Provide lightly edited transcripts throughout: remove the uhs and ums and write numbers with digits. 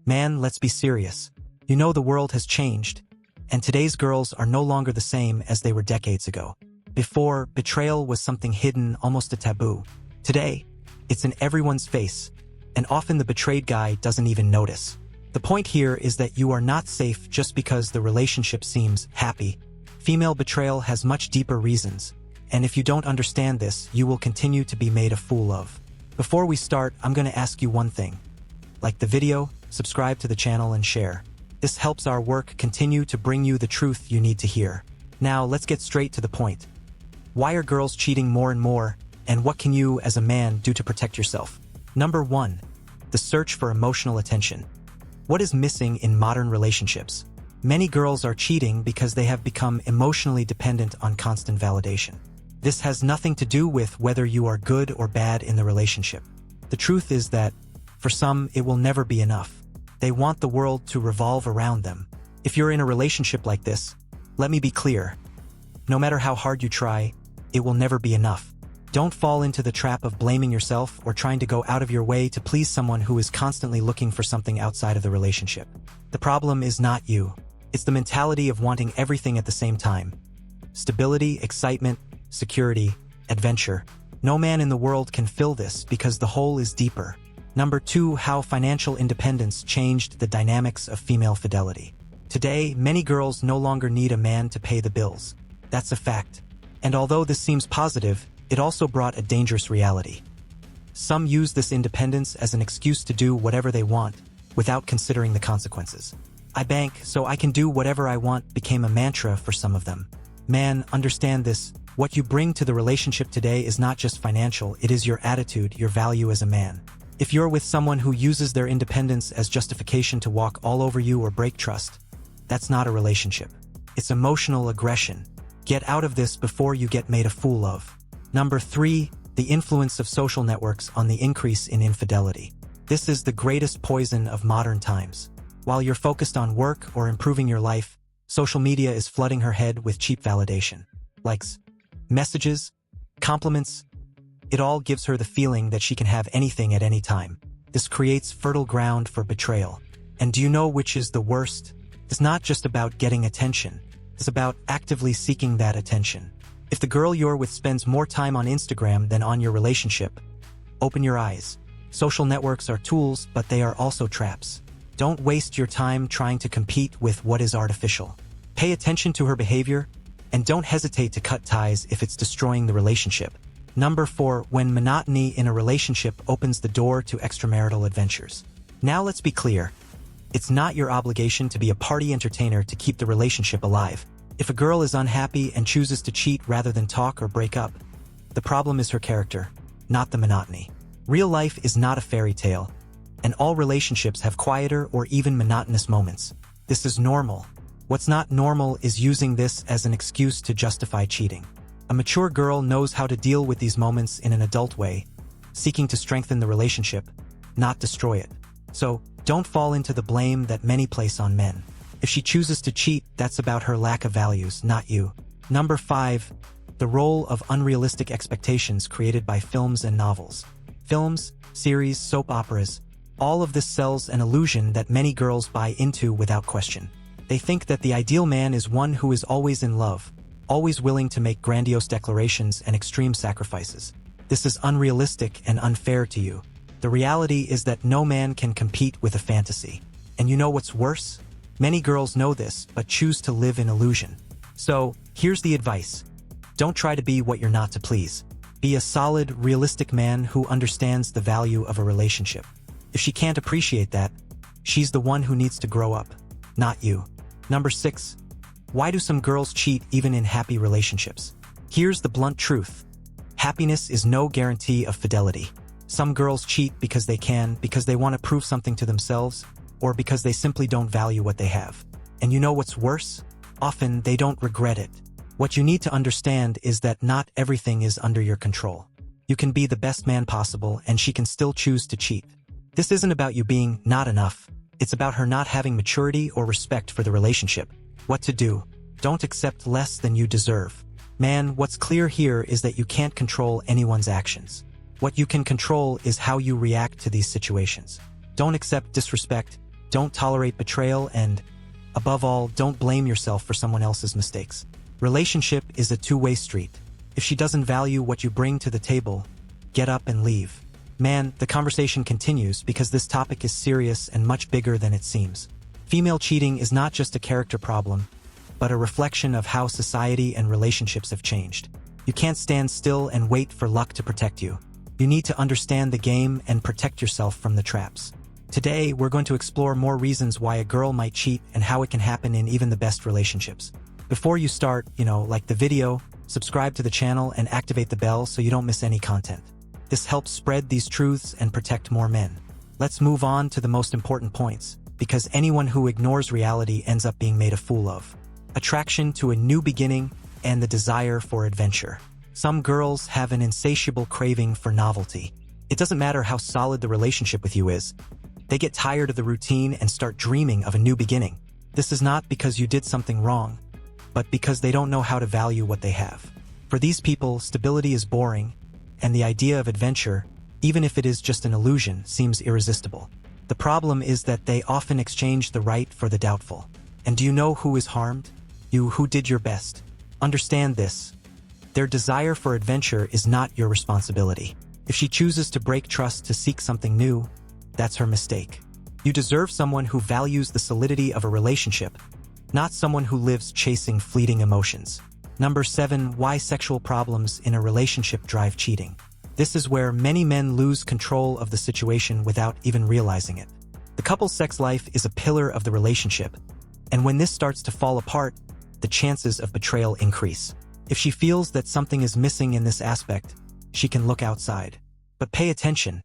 Man, let's be serious. You know the world has changed, and today's girls are no longer the same as they were decades ago. Before, betrayal was something hidden, almost a taboo. Today, it's in everyone's face, and often the betrayed guy doesn't even notice. The point here is that you are not safe just because the relationship seems happy. Female betrayal has much deeper reasons, and if you don't understand this, you will continue to be made a fool of. Before we start, I'm going to ask you one thing. Like the video, subscribe to the channel, and share. This helps our work continue to bring you the truth you need to hear. Now, let's get straight to the point. Why are girls cheating more and more, and what can you, as a man, do to protect yourself? Number 1. The search for emotional attention. What is missing in modern relationships? Many girls are cheating because they have become emotionally dependent on constant validation. This has nothing to do with whether you are good or bad in the relationship. The truth is that, for some, it will never be enough. They want the world to revolve around them. If you're in a relationship like this, let me be clear. No matter how hard you try, it will never be enough. Don't fall into the trap of blaming yourself or trying to go out of your way to please someone who is constantly looking for something outside of the relationship. The problem is not you. It's the mentality of wanting everything at the same time. Stability, excitement, security, adventure. No man in the world can fill this because the hole is deeper. Number 2. How financial independence changed the dynamics of female fidelity. Today, many girls no longer need a man to pay the bills. That's a fact. And although this seems positive, it also brought a dangerous reality. Some use this independence as an excuse to do whatever they want, without considering the consequences. I bank, so I can do whatever I want became a mantra for some of them. Man, understand this. What you bring to the relationship today is not just financial, it is your attitude, your value as a man. If you're with someone who uses their independence as justification to walk all over you or break trust, that's not a relationship. It's emotional aggression. Get out of this before you get made a fool of. Number 3. The influence of social networks on the increase in infidelity. This is the greatest poison of modern times. While you're focused on work or improving your life, social media is flooding her head with cheap validation. Likes, messages, compliments. It all gives her the feeling that she can have anything at any time. This creates fertile ground for betrayal. And do you know which is the worst? It's not just about getting attention. It's about actively seeking that attention. If the girl you're with spends more time on Instagram than on your relationship, open your eyes. Social networks are tools, but they are also traps. Don't waste your time trying to compete with what is artificial. Pay attention to her behavior, and don't hesitate to cut ties if it's destroying the relationship. Number 4. When monotony in a relationship opens the door to extramarital adventures. Now let's be clear. It's not your obligation to be a party entertainer to keep the relationship alive. If a girl is unhappy and chooses to cheat rather than talk or break up, the problem is her character, not the monotony. Real life is not a fairy tale, and all relationships have quieter or even monotonous moments. This is normal. What's not normal is using this as an excuse to justify cheating. A mature girl knows how to deal with these moments in an adult way, seeking to strengthen the relationship, not destroy it. So, don't fall into the blame that many place on men. If she chooses to cheat, that's about her lack of values, not you. Number 5. The role of unrealistic expectations created by films and novels. Films, series, soap operas, all of this sells an illusion that many girls buy into without question. They think that the ideal man is one who is always in love, always willing to make grandiose declarations and extreme sacrifices. This is unrealistic and unfair to you. The reality is that no man can compete with a fantasy. And you know what's worse? Many girls know this, but choose to live in illusion. So, here's the advice. Don't try to be what you're not to please. Be a solid, realistic man who understands the value of a relationship. If she can't appreciate that, she's the one who needs to grow up, not you. Number 6. Why do some girls cheat even in happy relationships? Here's the blunt truth. Happiness is no guarantee of fidelity. Some girls cheat because they want to prove something to themselves, or because they simply don't value what they have. And you know what's worse? Often they don't regret it. What you need to understand is that not everything is under your control. You can be the best man possible and she can still choose to cheat. This isn't about you being not enough. It's about her not having maturity or respect for the relationship. What to do? Don't accept less than you deserve. Man, what's clear here is that you can't control anyone's actions. What you can control is how you react to these situations. Don't accept disrespect, don't tolerate betrayal, and, above all, don't blame yourself for someone else's mistakes. Relationship is a two-way street. If she doesn't value what you bring to the table, get up and leave. Man, the conversation continues because this topic is serious and much bigger than it seems. Female cheating is not just a character problem, but a reflection of how society and relationships have changed. You can't stand still and wait for luck to protect you. You need to understand the game and protect yourself from the traps. Today, we're going to explore more reasons why a girl might cheat and how it can happen in even the best relationships. Before you start, like the video, subscribe to the channel and activate the bell so you don't miss any content. This helps spread these truths and protect more men. Let's move on to the most important points, because anyone who ignores reality ends up being made a fool of. Attraction to a new beginning and the desire for adventure. Some girls have an insatiable craving for novelty. It doesn't matter how solid the relationship with you is. They get tired of the routine and start dreaming of a new beginning. This is not because you did something wrong, but because they don't know how to value what they have. For these people, stability is boring, and the idea of adventure, even if it is just an illusion, seems irresistible. The problem is that they often exchange the right for the doubtful. And do you know who is harmed? You who did your best. Understand this. Their desire for adventure is not your responsibility. If she chooses to break trust to seek something new, that's her mistake. You deserve someone who values the solidity of a relationship, not someone who lives chasing fleeting emotions. Number 7. Why sexual problems in a relationship drive cheating. This is where many men lose control of the situation without even realizing it. The couple's sex life is a pillar of the relationship, and when this starts to fall apart, the chances of betrayal increase. If she feels that something is missing in this aspect, she can look outside. But pay attention.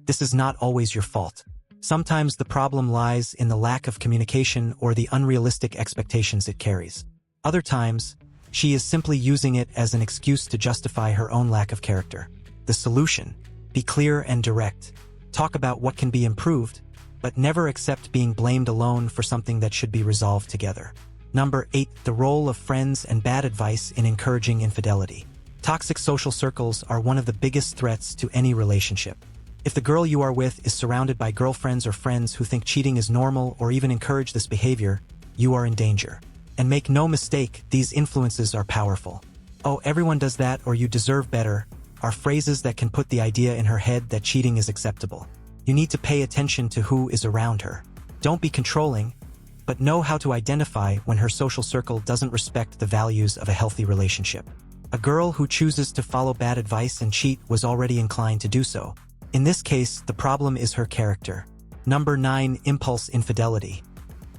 This is not always your fault. Sometimes the problem lies in the lack of communication or the unrealistic expectations it carries. Other times, she is simply using it as an excuse to justify her own lack of character. The solution: be clear and direct. Talk about what can be improved, but never accept being blamed alone for something that should be resolved together. Number 8. The role of friends and bad advice in encouraging infidelity. Toxic social circles are one of the biggest threats to any relationship. If the girl you are with is surrounded by girlfriends or friends who think cheating is normal or even encourage this behavior, you are in danger. And make no mistake, these influences are powerful. "Oh, everyone does that," or "you deserve better," are phrases that can put the idea in her head that cheating is acceptable. You need to pay attention to who is around her. Don't be controlling, but know how to identify when her social circle doesn't respect the values of a healthy relationship. A girl who chooses to follow bad advice and cheat was already inclined to do so. In this case, the problem is her character. Number 9. Impulse infidelity.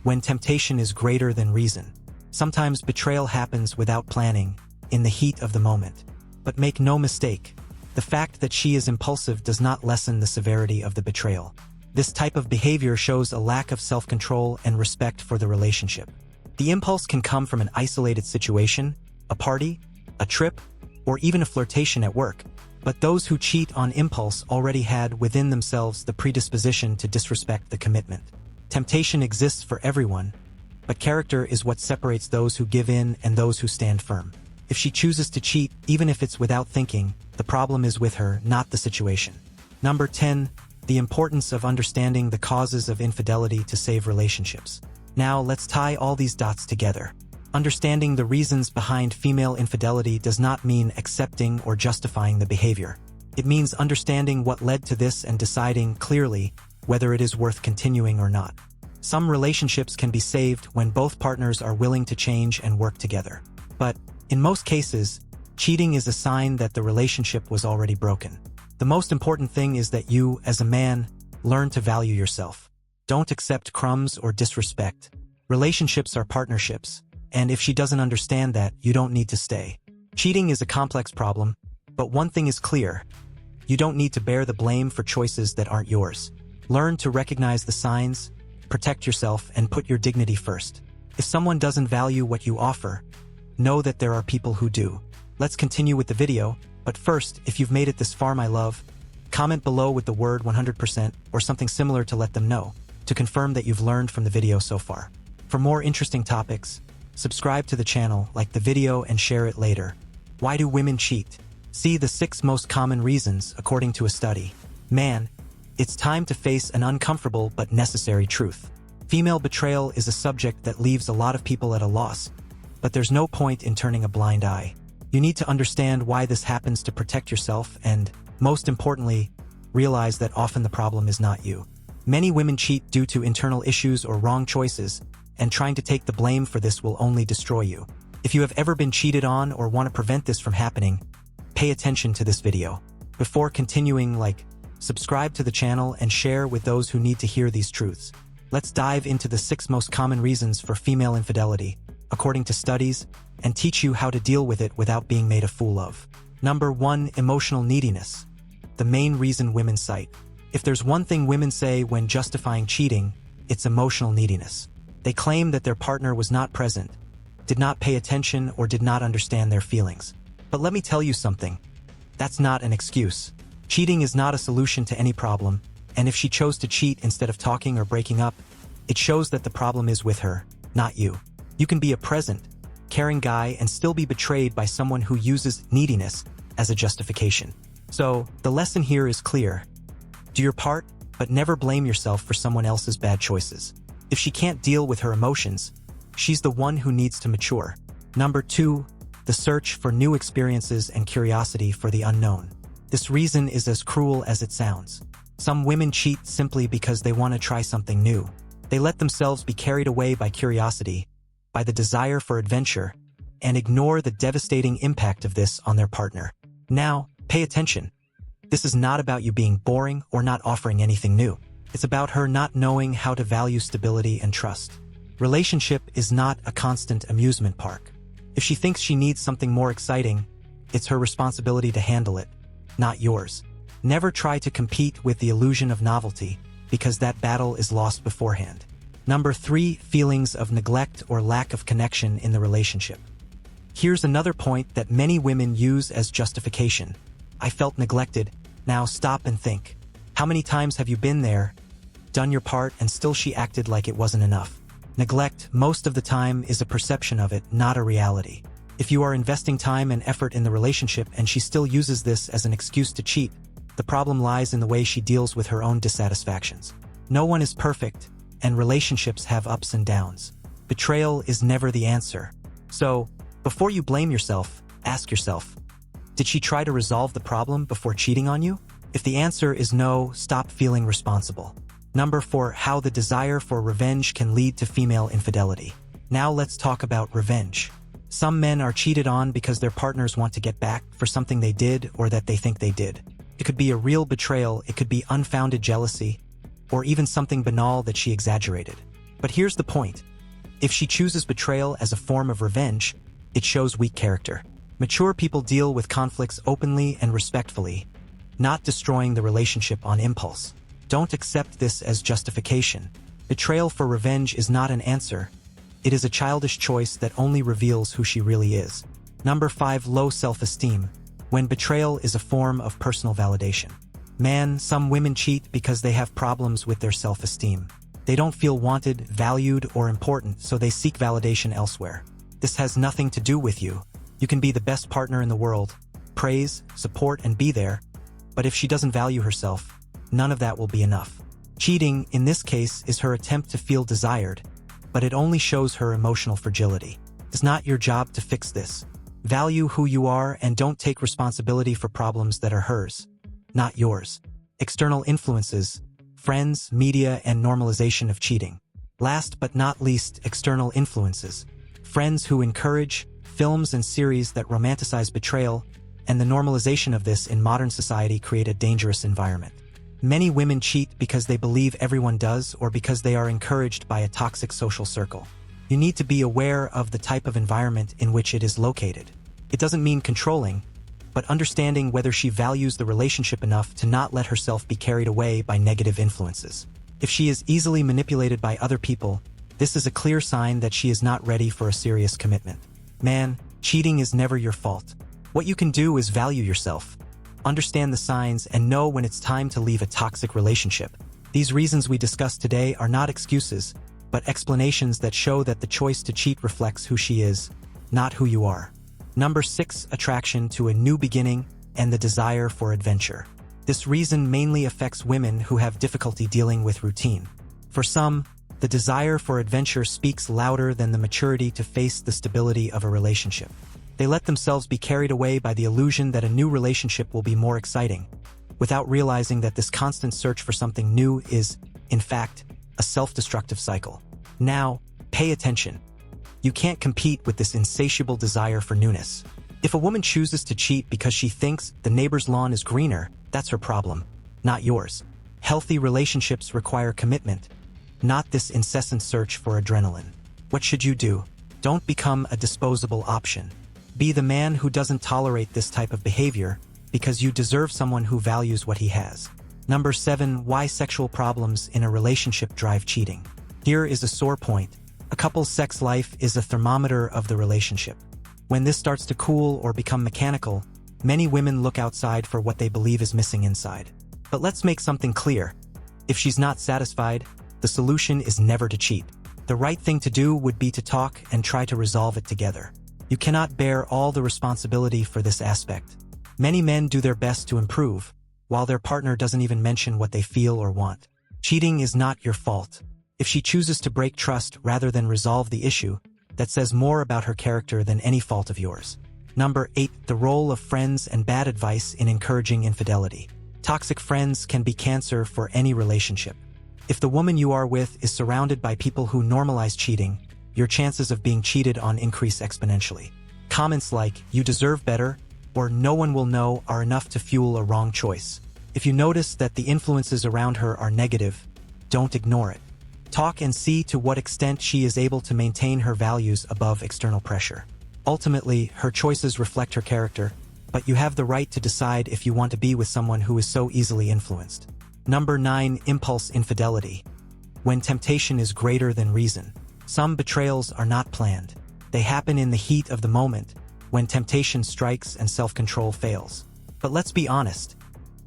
When temptation is greater than reason. Sometimes betrayal happens without planning, in the heat of the moment. But make no mistake, the fact that she is impulsive does not lessen the severity of the betrayal. This type of behavior shows a lack of self-control and respect for the relationship. The impulse can come from an isolated situation, a party, a trip, or even a flirtation at work. But those who cheat on impulse already had within themselves the predisposition to disrespect the commitment. Temptation exists for everyone, but character is what separates those who give in and those who stand firm. If she chooses to cheat, even if it's without thinking, the problem is with her, not the situation. Number 10. The importance of understanding the causes of infidelity to save relationships. Now let's tie all these dots together. Understanding the reasons behind female infidelity does not mean accepting or justifying the behavior. It means understanding what led to this and deciding clearly whether it is worth continuing or not. Some relationships can be saved when both partners are willing to change and work together. But, in most cases, cheating is a sign that the relationship was already broken. The most important thing is that you, as a man, learn to value yourself. Don't accept crumbs or disrespect. Relationships are partnerships, and if she doesn't understand that, you don't need to stay. Cheating is a complex problem, but one thing is clear: you don't need to bear the blame for choices that aren't yours. Learn to recognize the signs, protect yourself, and put your dignity first. If someone doesn't value what you offer, know that there are people who do. Let's continue with the video, but first, if you've made it this far, my love, comment below with the word 100% or something similar to let them know, to confirm that you've learned from the video so far. For more interesting topics, subscribe to the channel, like the video, and share it later. Why do women cheat? See the 6 most common reasons according to a study. Man, it's time to face an uncomfortable but necessary truth. Female betrayal is a subject that leaves a lot of people at a loss, but there's no point in turning a blind eye. You need to understand why this happens to protect yourself and, most importantly, realize that often the problem is not you. Many women cheat due to internal issues or wrong choices, and trying to take the blame for this will only destroy you. If you have ever been cheated on or want to prevent this from happening, pay attention to this video. Before continuing, subscribe to the channel and share with those who need to hear these truths. Let's dive into the 6 most common reasons for female infidelity, according to studies, and teach you how to deal with it without being made a fool of. Number 1. Emotional neediness. The main reason women cite. If there's one thing women say when justifying cheating, it's emotional neediness. They claim that their partner was not present, did not pay attention, or did not understand their feelings. But let me tell you something. That's not an excuse. Cheating is not a solution to any problem, and if she chose to cheat instead of talking or breaking up, it shows that the problem is with her, not you. You can be a present, caring guy and still be betrayed by someone who uses neediness as a justification. So, the lesson here is clear. Do your part, but never blame yourself for someone else's bad choices. If she can't deal with her emotions, she's the one who needs to mature. Number 2. The search for new experiences and curiosity for the unknown. This reason is as cruel as it sounds. Some women cheat simply because they want to try something new. They let themselves be carried away by curiosity, by the desire for adventure, and ignore the devastating impact of this on their partner. Now, pay attention. This is not about you being boring or not offering anything new. It's about her not knowing how to value stability and trust. Relationship is not a constant amusement park. If she thinks she needs something more exciting, it's her responsibility to handle it, not yours. Never try to compete with the illusion of novelty, because that battle is lost beforehand. Number 3. Feelings of neglect or lack of connection in the relationship. Here's another point that many women use as justification. I felt neglected. Now stop and think. How many times have you been there, done your part, and still she acted like it wasn't enough? Neglect, most of the time, is a perception of it, not a reality. If you are investing time and effort in the relationship and she still uses this as an excuse to cheat, the problem lies in the way she deals with her own dissatisfactions. No one is perfect, and relationships have ups and downs. Betrayal is never the answer. So, before you blame yourself, ask yourself, did she try to resolve the problem before cheating on you? If the answer is no, stop feeling responsible. Number 4. How the desire for revenge can lead to female infidelity. Now let's talk about revenge. Some men are cheated on because their partners want to get back for something they did or that they think they did. It could be a real betrayal, it could be unfounded jealousy, or even something banal that she exaggerated. But here's the point. If she chooses betrayal as a form of revenge, it shows weak character. Mature people deal with conflicts openly and respectfully, not destroying the relationship on impulse. Don't accept this as justification. Betrayal for revenge is not an answer. It is a childish choice that only reveals who she really is. Number 5. Low self-esteem. When betrayal is a form of personal validation. Man, some women cheat because they have problems with their self-esteem. They don't feel wanted, valued, or important, so they seek validation elsewhere. This has nothing to do with you. You can be the best partner in the world, praise, support, and be there, but if she doesn't value herself, none of that will be enough. Cheating, in this case, is her attempt to feel desired, but it only shows her emotional fragility. It's not your job to fix this. Value who you are and don't take responsibility for problems that are hers, not yours. External influences, friends, media, and normalization of cheating. Last but not least, external influences. Friends who encourage, films and series that romanticize betrayal, and the normalization of this in modern society create a dangerous environment. Many women cheat because they believe everyone does or because they are encouraged by a toxic social circle. You need to be aware of the type of environment in which it is located. It doesn't mean controlling, but understanding whether she values the relationship enough to not let herself be carried away by negative influences. If she is easily manipulated by other people, this is a clear sign that she is not ready for a serious commitment. Man, cheating is never your fault. What you can do is value yourself, understand the signs, and know when it's time to leave a toxic relationship. These reasons we discussed today are not excuses, but explanations that show that the choice to cheat reflects who she is, not who you are. Number 6. Attraction to a new beginning and the desire for adventure. This reason mainly affects women who have difficulty dealing with routine. For some, The desire for adventure speaks louder than the maturity to face the stability of a relationship. They let themselves be carried away by the illusion that a new relationship will be more exciting, without realizing that this constant search for something new is, in fact, a self-destructive cycle. Now, pay attention. You can't compete with this insatiable desire for newness. If a woman chooses to cheat because she thinks the neighbor's lawn is greener, that's her problem, not yours. Healthy relationships require commitment, not this incessant search for adrenaline. What should you do? Don't become a disposable option. Be the man who doesn't tolerate this type of behavior, because you deserve someone who values what he has. Number 7. Why sexual problems in a relationship drive cheating. Here is a sore point. A couple's sex life is a thermometer of the relationship. When this starts to cool or become mechanical, many women look outside for what they believe is missing inside. But let's make something clear. If she's not satisfied, the solution is never to cheat. The right thing to do would be to talk and try to resolve it together. You cannot bear all the responsibility for this aspect. Many men do their best to improve, while their partner doesn't even mention what they feel or want. Cheating is not your fault. If she chooses to break trust rather than resolve the issue, that says more about her character than any fault of yours. Number 8. The role of friends and bad advice in encouraging infidelity. Toxic friends can be cancer for any relationship. If the woman you are with is surrounded by people who normalize cheating, your chances of being cheated on increase exponentially. Comments like, "You deserve better," or "No one will know" are enough to fuel a wrong choice. If you notice that the influences around her are negative, don't ignore it. Talk and see to what extent she is able to maintain her values above external pressure. Ultimately, her choices reflect her character, but you have the right to decide if you want to be with someone who is so easily influenced. Number 9. Impulse infidelity. When temptation is greater than reason. Some betrayals are not planned. They happen in the heat of the moment, when temptation strikes and self-control fails. But let's be honest,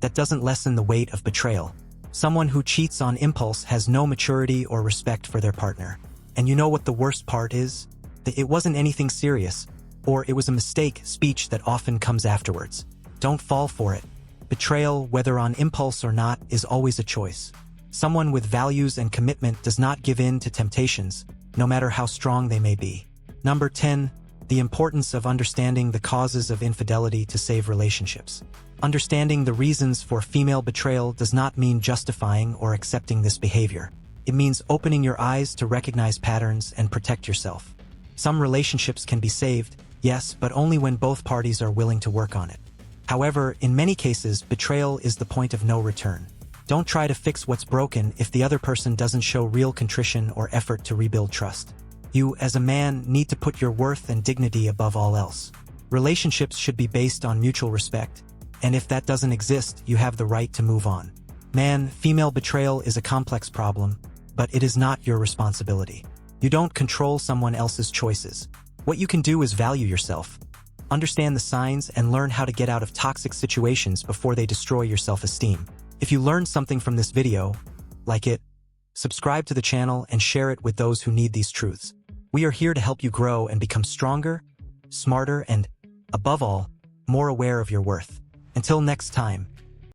that doesn't lessen the weight of betrayal. Someone who cheats on impulse has no maturity or respect for their partner. And you know what the worst part is? That it wasn't anything serious, or it was a mistake speech that often comes afterwards. Don't fall for it. Betrayal, whether on impulse or not, is always a choice. Someone with values and commitment does not give in to temptations, no matter how strong they may be. Number 10. The importance of understanding the causes of infidelity to save relationships. Understanding the reasons for female betrayal does not mean justifying or accepting this behavior. It means opening your eyes to recognize patterns and protect yourself. Some relationships can be saved, yes, but only when both parties are willing to work on it. However, in many cases, betrayal is the point of no return. Don't try to fix what's broken if the other person doesn't show real contrition or effort to rebuild trust. You, as a man, need to put your worth and dignity above all else. Relationships should be based on mutual respect, and if that doesn't exist, you have the right to move on. Man, female betrayal is a complex problem, but it is not your responsibility. You don't control someone else's choices. What you can do is value yourself. Understand the signs and learn how to get out of toxic situations before they destroy your self-esteem. If you learned something from this video, like it, subscribe to the channel and share it with those who need these truths. We are here to help you grow and become stronger, smarter, and, above all, more aware of your worth. Until next time,